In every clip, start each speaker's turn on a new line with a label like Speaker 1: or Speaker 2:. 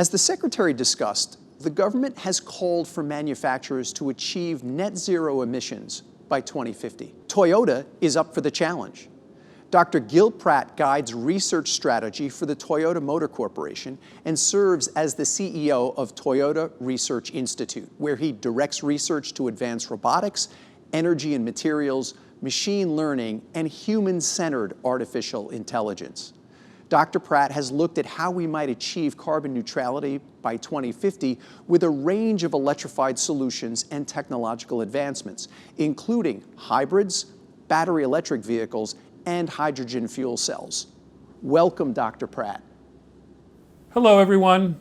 Speaker 1: As the Secretary discussed, the government has called for manufacturers to achieve net zero emissions by 2050. Toyota is up for the challenge. Dr. Gill Pratt guides research strategy for the Toyota Motor Corporation and serves as the CEO of Toyota Research Institute, where he directs research to advance robotics, energy and materials, machine learning, and human-centered artificial intelligence. Dr. Pratt has looked at how we might achieve carbon neutrality by 2050 with a range of electrified solutions and technological advancements, including hybrids, battery electric vehicles, and hydrogen fuel cells. Welcome, Dr. Pratt.
Speaker 2: Hello, everyone.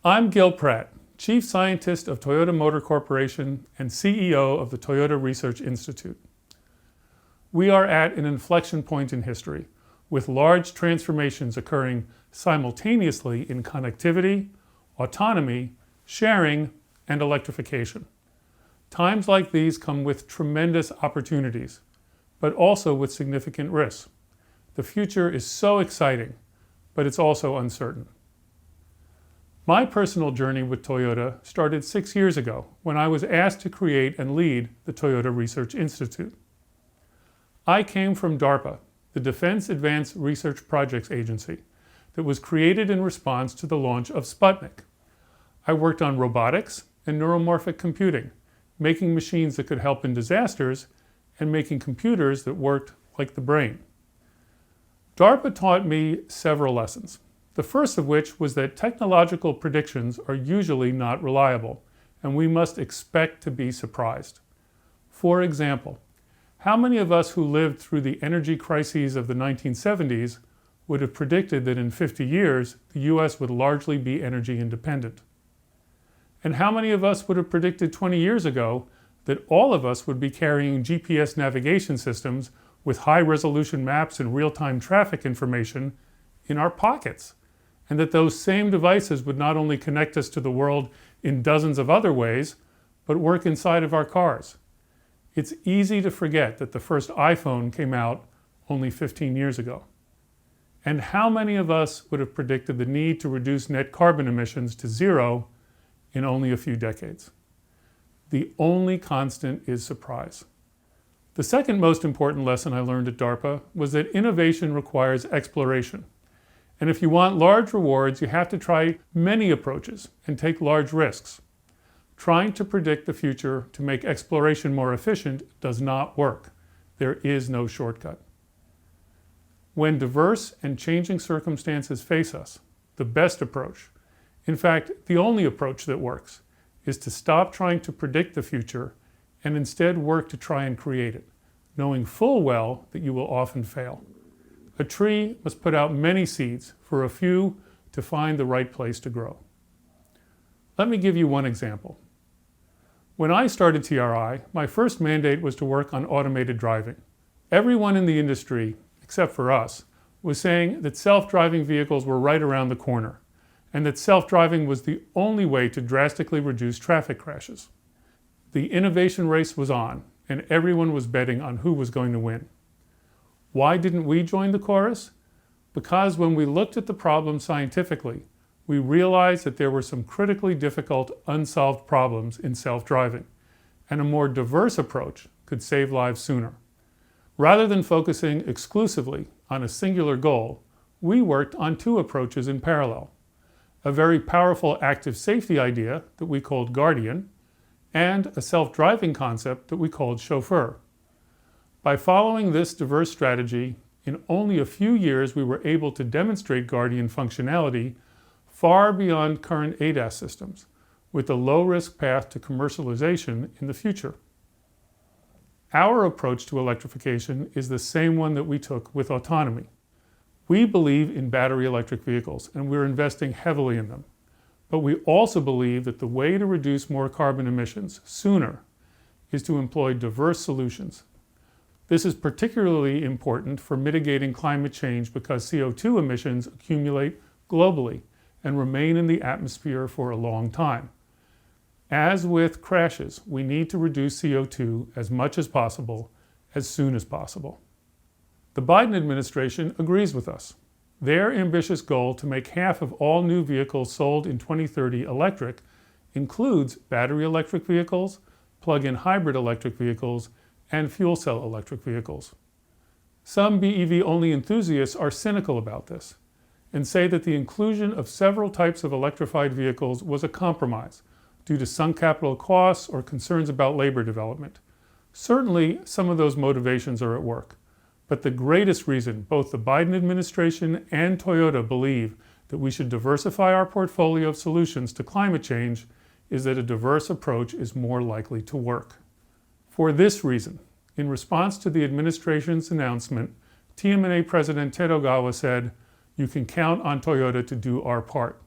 Speaker 2: I'm Gill Pratt, Chief Scientist of Toyota Motor Corporation and CEO of the Toyota Research Institute. We are at an inflection point in history, with large transformations occurring simultaneously in connectivity, autonomy, sharing, and electrification. Times like these come with tremendous opportunities, but also with significant risks. The future is so exciting, but it's also uncertain. My personal journey with Toyota started 6 years ago when I was asked to create and lead the Toyota Research Institute. I came from DARPA, the Defense Advanced Research Projects Agency, that was created in response to the launch of Sputnik. I worked on robotics and neuromorphic computing, making machines that could help in disasters and making computers that worked like the brain. DARPA taught me several lessons, the first of which was that technological predictions are usually not reliable, and we must expect to be surprised. For example, how many of us who lived through the energy crises of the 1970s would have predicted that in 50 years, the US would largely be energy independent? And how many of us would have predicted 20 years ago that all of us would be carrying GPS navigation systems with high-resolution maps and real-time traffic information in our pockets, and that those same devices would not only connect us to the world in dozens of other ways, but work inside of our cars? It's easy to forget that the first iPhone came out only 15 years ago. And how many of us would have predicted the need to reduce net carbon emissions to zero in only a few decades? The only constant is surprise. The second most important lesson I learned at DARPA was that innovation requires exploration. And if you want large rewards, you have to try many approaches and take large risks. Trying to predict the future to make exploration more efficient does not work. There is no shortcut. When diverse and changing circumstances face us, the best approach, in fact, the only approach that works, is to stop trying to predict the future and instead work to try and create it, knowing full well that you will often fail. A tree must put out many seeds for a few to find the right place to grow. Let me give you one example. When I started TRI, my first mandate was to work on automated driving. Everyone in the industry, except for us, was saying that self-driving vehicles were right around the corner, and that self-driving was the only way to drastically reduce traffic crashes. The innovation race was on, and everyone was betting on who was going to win. Why didn't we join the chorus? Because when we looked at the problem scientifically, we realized that there were some critically difficult unsolved problems in self-driving, and a more diverse approach could save lives sooner. Rather than focusing exclusively on a singular goal, we worked on two approaches in parallel: a very powerful active safety idea that we called Guardian, and a self-driving concept that we called Chauffeur. By following this diverse strategy, in only a few years we were able to demonstrate Guardian functionality far beyond current ADAS systems, with a low-risk path to commercialization in the future. Our approach to electrification is the same one that we took with autonomy. We believe in battery electric vehicles, and we're investing heavily in them. But we also believe that the way to reduce more carbon emissions sooner is to employ diverse solutions. This is particularly important for mitigating climate change because CO2 emissions accumulate globally and remain in the atmosphere for a long time. As with crashes, we need to reduce CO2 as much as possible, as soon as possible. The Biden administration agrees with us. Their ambitious goal to make half of all new vehicles sold in 2030 electric includes battery electric vehicles, plug-in hybrid electric vehicles, and fuel cell electric vehicles. Some BEV-only enthusiasts are cynical about this and say that the inclusion of several types of electrified vehicles was a compromise due to sunk capital costs or concerns about labor development. Certainly, some of those motivations are at work, but the greatest reason both the Biden administration and Toyota believe that we should diversify our portfolio of solutions to climate change is that a diverse approach is more likely to work. For this reason, in response to the administration's announcement, TMNA President Ted Ogawa said, "You can count on Toyota to do our part."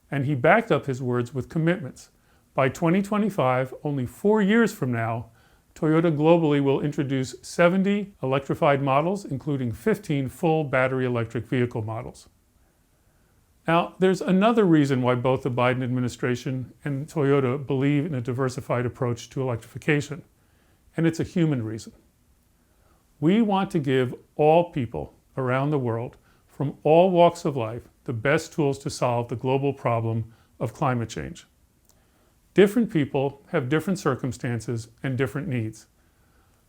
Speaker 2: And he backed up his words with commitments. By 2025, only 4 years from now, Toyota globally will introduce 70 electrified models, including 15 full battery electric vehicle models. Now, there's another reason why both the Biden administration and Toyota believe in a diversified approach to electrification, and it's a human reason. We want to give all people around the world, from all walks of life, the best tools to solve the global problem of climate change. Different people have different circumstances and different needs.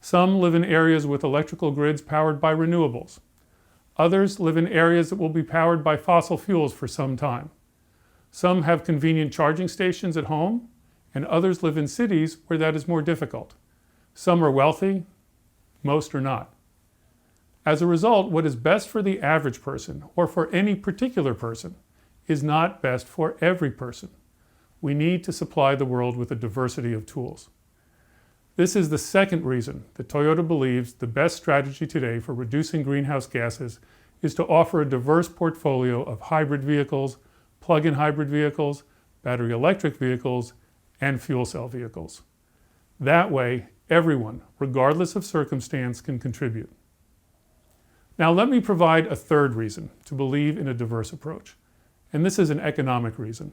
Speaker 2: Some live in areas with electrical grids powered by renewables. Others live in areas that will be powered by fossil fuels for some time. Some have convenient charging stations at home, and others live in cities where that is more difficult. Some are wealthy, most are not. As a result, what is best for the average person, or for any particular person, is not best for every person. We need to supply the world with a diversity of tools. This is the second reason that Toyota believes the best strategy today for reducing greenhouse gases is to offer a diverse portfolio of hybrid vehicles, plug-in hybrid vehicles, battery electric vehicles, and fuel cell vehicles. That way, everyone, regardless of circumstance, can contribute. Now, let me provide a third reason to believe in a diverse approach, and this is an economic reason.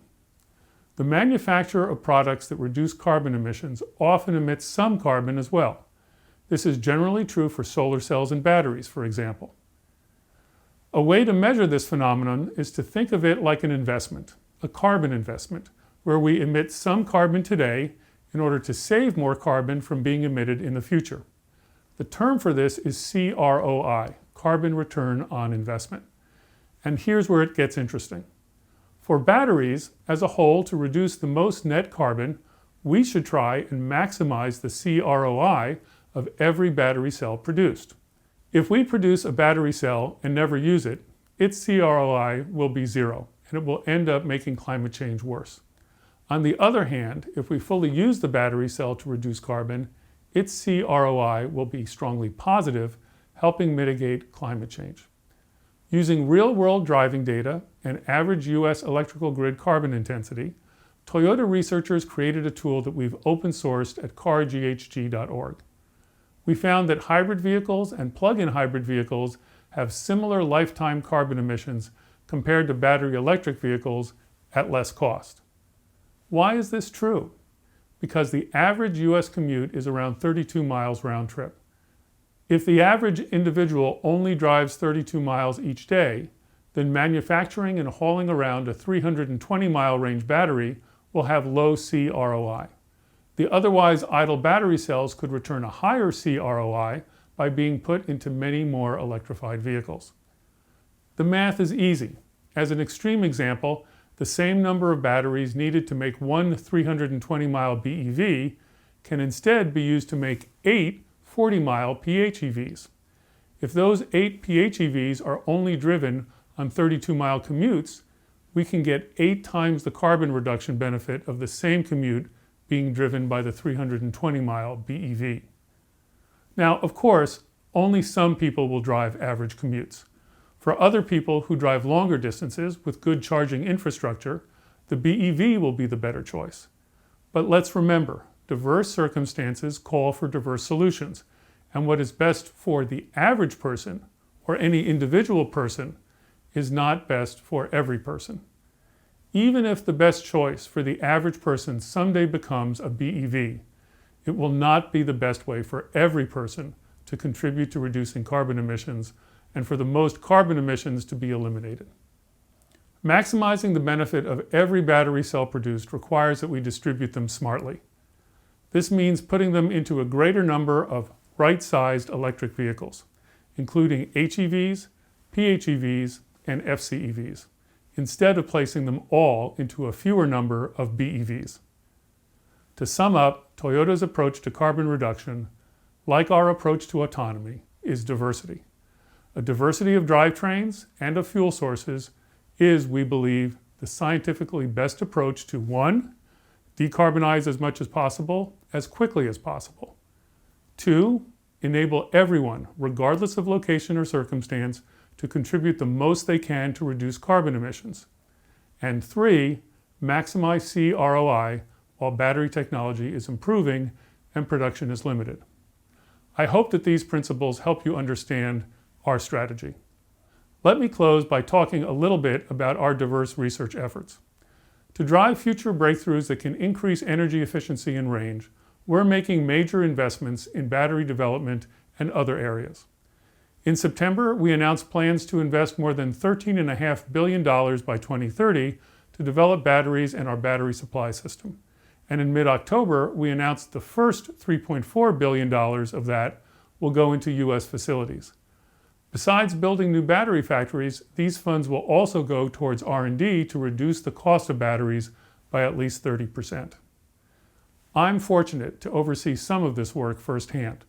Speaker 2: The manufacture of products that reduce carbon emissions often emits some carbon as well. This is generally true for solar cells and batteries, for example. A way to measure this phenomenon is to think of it like an investment, a carbon investment, where we emit some carbon today in order to save more carbon from being emitted in the future. The term for this is CROI, carbon return on investment. And here's where it gets interesting. For batteries, as a whole, to reduce the most net carbon, we should try and maximize the CROI of every battery cell produced. If we produce a battery cell and never use it, its CROI will be zero, and it will end up making climate change worse. On the other hand, if we fully use the battery cell to reduce carbon, its CROI will be strongly positive, helping mitigate climate change. Using real-world driving data and average US electrical grid carbon intensity, Toyota researchers created a tool that we've open-sourced at carghg.org. We found that hybrid vehicles and plug-in hybrid vehicles have similar lifetime carbon emissions compared to battery electric vehicles at less cost. Why is this true? Because the average US commute is around 32 miles round trip. If the average individual only drives 32 miles each day, then manufacturing and hauling around a 320-mile range battery will have low CROI. The otherwise idle battery cells could return a higher CROI by being put into many more electrified vehicles. The math is easy. As an extreme example, the same number of batteries needed to make one 320-mile BEV can instead be used to make 8 40-mile PHEVs. If those 8 PHEVs are only driven on 32-mile commutes, we can get 8 times the carbon reduction benefit of the same commute being driven by the 320-mile BEV. Now, of course, only some people will drive average commutes. For other people who drive longer distances with good charging infrastructure, the BEV will be the better choice. But let's remember, diverse circumstances call for diverse solutions, and what is best for the average person, or any individual person, is not best for every person. Even if the best choice for the average person someday becomes a BEV, it will not be the best way for every person to contribute to reducing carbon emissions and for the most carbon emissions to be eliminated. Maximizing the benefit of every battery cell produced requires that we distribute them smartly. This means putting them into a greater number of right-sized electric vehicles, including HEVs, PHEVs, and FCEVs, instead of placing them all into a fewer number of BEVs. To sum up, Toyota's approach to carbon reduction, like our approach to autonomy, is diversity. A diversity of drivetrains and of fuel sources is, we believe, the scientifically best approach to 1, decarbonize as much as possible, as quickly as possible. 2, enable everyone, regardless of location or circumstance, to contribute the most they can to reduce carbon emissions. And 3, maximize CROI while battery technology is improving and production is limited. I hope that these principles help you understand our strategy. Let me close by talking a little bit about our diverse research efforts. To drive future breakthroughs that can increase energy efficiency and range, we're making major investments in battery development and other areas. In September, we announced plans to invest more than $13.5 billion by 2030 to develop batteries and our battery supply system. And in mid-October, we announced the first $3.4 billion of that will go into U.S. facilities. Besides building new battery factories, these funds will also go towards R&D to reduce the cost of batteries by at least 30%. I'm fortunate to oversee some of this work firsthand.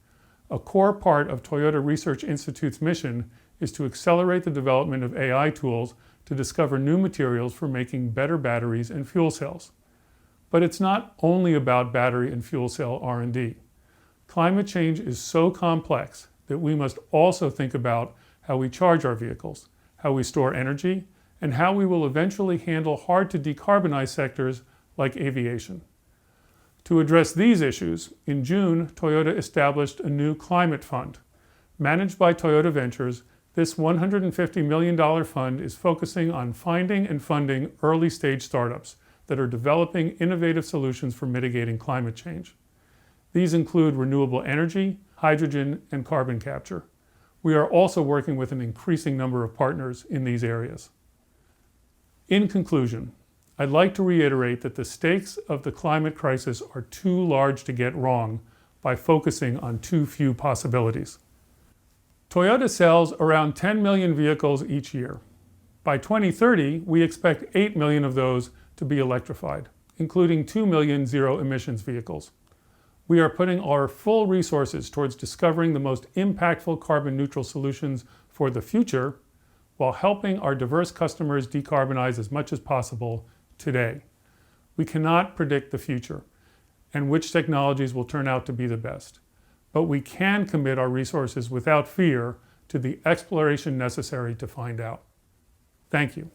Speaker 2: A core part of Toyota Research Institute's mission is to accelerate the development of AI tools to discover new materials for making better batteries and fuel cells. But it's not only about battery and fuel cell R&D. Climate change is so complex that we must also think about how we charge our vehicles, how we store energy, and how we will eventually handle hard-to-decarbonize sectors like aviation. To address these issues, in June, Toyota established a new climate fund. Managed by Toyota Ventures, this $150 million fund is focusing on finding and funding early-stage startups that are developing innovative solutions for mitigating climate change. These include renewable energy, hydrogen, and carbon capture. We are also working with an increasing number of partners in these areas. In conclusion, I'd like to reiterate that the stakes of the climate crisis are too large to get wrong by focusing on too few possibilities. Toyota sells around 10 million vehicles each year. By 2030, we expect 8 million of those to be electrified, including 2 million zero-emissions vehicles. We are putting our full resources towards discovering the most impactful carbon-neutral solutions for the future, while helping our diverse customers decarbonize as much as possible today. We cannot predict the future and which technologies will turn out to be the best, but we can commit our resources without fear to the exploration necessary to find out. Thank you.